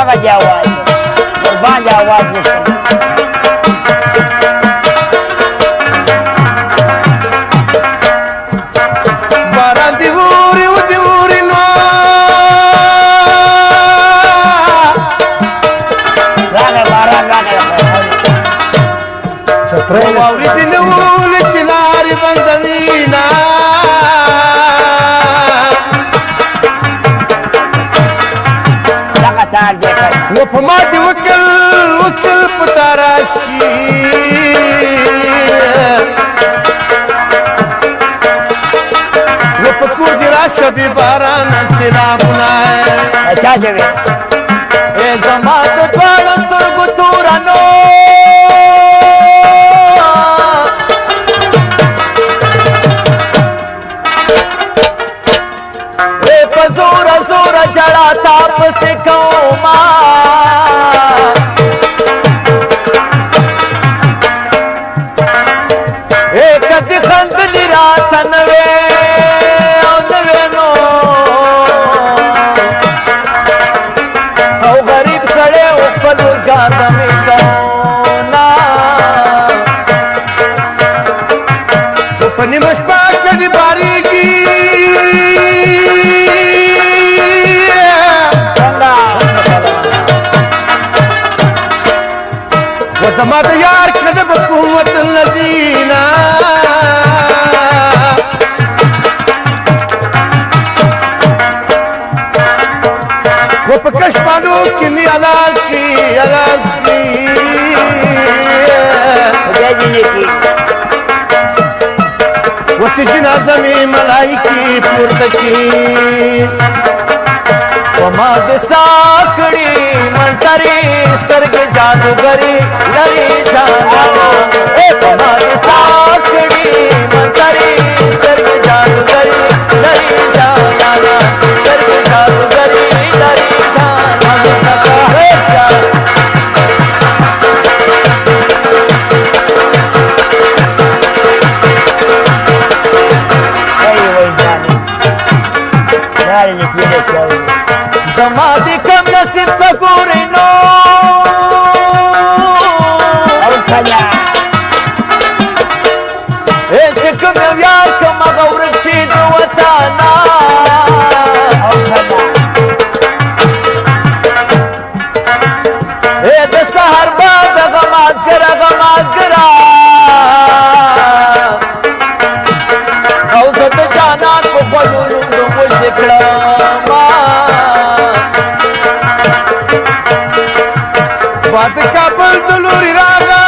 دغه دې اواز دی ورباندې اواز وشم باران دې اوري و دې اوري نو راغی باران راغی واوري دې نه ولې چې لارې بندوينه دغه تار دې کړ و په ما دې وکل وکل په تا راشي و په کور دې راشه بې بارانه سیلابونه چا چې وې ای زما د دواړو سترګو توره نو ای په زوره زوره جړا تا پسې کوما ای کدي خندلي راته نه وې او نه وې نو او غریب سړی و خپل روزګار ته مې کونا په نیمه شپه کې دې بارېږي و زما د یار کده به کوم وطن لذینه و په کشمالو کې مې حلال کړي حلال کړي خدای دې نه کړي و سجن اعظمې ملایکې پورته کړي وما د ساکړي منتري سترګې جادوګري لري جانا وما د ساکړي منتري سترګې جادوګري لري جانا سترګې جادوګري لري جانا زما د کم نصیب په ګورې نو او کله چې کوم یو یار کوم هغه ورک شي د وطنه او کله د سهار باد هغه مازګره او زه د جانان په خولو لوندو مجدې کړمه باد کابل د لوري راغی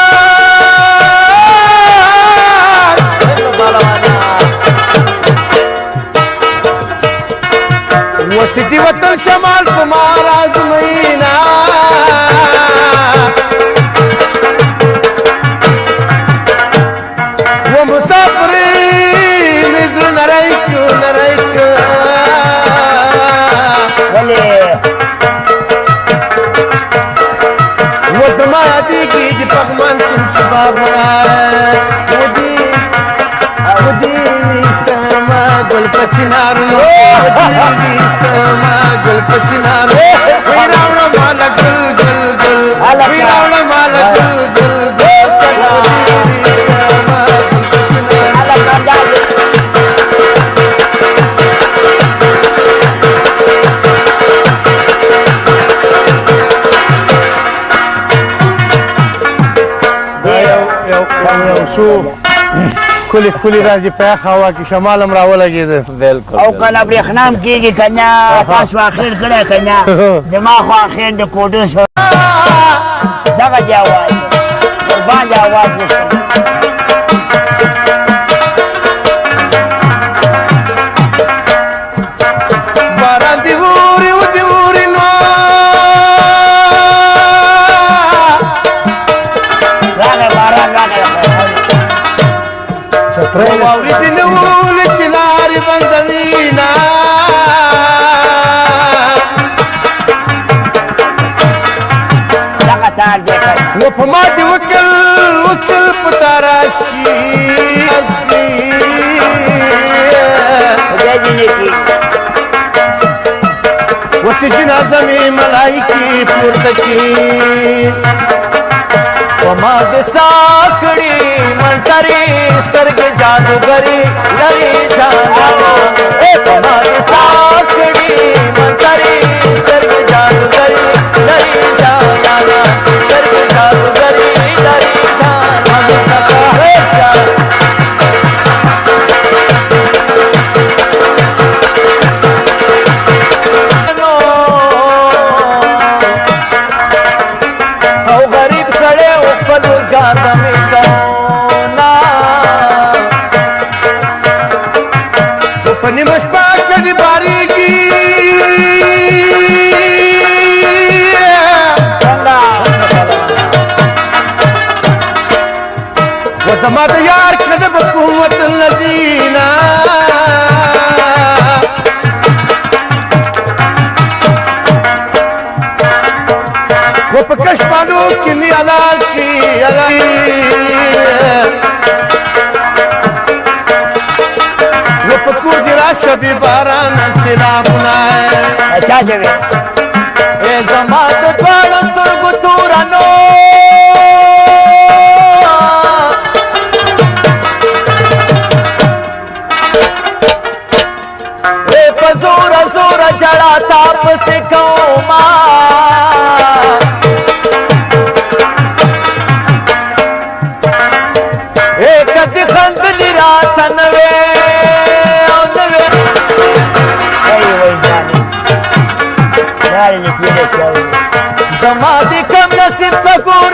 وسیدي وطن شمال په ما رازمینه و مسافرې مې زړه نری کړ نری کړ ولې و زما یادېږي د پغمان شین باغونه ودې ویستمه ګل په چنارونو ودې ویستمه ګل په چنارونو وی راوړه ماله ګل ګل ګل وی راوړه ماله ګل ګل ګل ودې ویستمه ګل په چنارونو یو څو ښکلي ښکلي راځي په یخ هوا کې شمال هم راولګېده بالکل او کله برېښنا هم کېږي که نه تاسو اخر کړی که نه زما خو اخر د کوټو سره دغه دې اواز دی ورباندې اواز وشم باران دې اوري و دې اوري نو راغی باران راغی واوري دې نه ولې چې لارې بندوينه دغه تار دې کړ و په ما دې وکل وکل په تا راشي خدای دې نه کړي و سجن نظمي ملائکی پورته کی وما د ساکړي منتري سترګ جادوګري لري جانا وما د ساکړي منتري سترګ جادوګري لري جانا سترګ جادوګري لري جانا زما د یار کده په قوت الذینا و په کشمانو کې می حلال کی و په کور دی راشه دی باران سلامونه اچھا شوی اے زما د دواړو سترګو تورانو زورا زورا جڑا تاپ سے کوما ایک دی خندلی رات نوے او نوے ای وجدانی داری نتیجه شوی زما دی کم نصیب پکور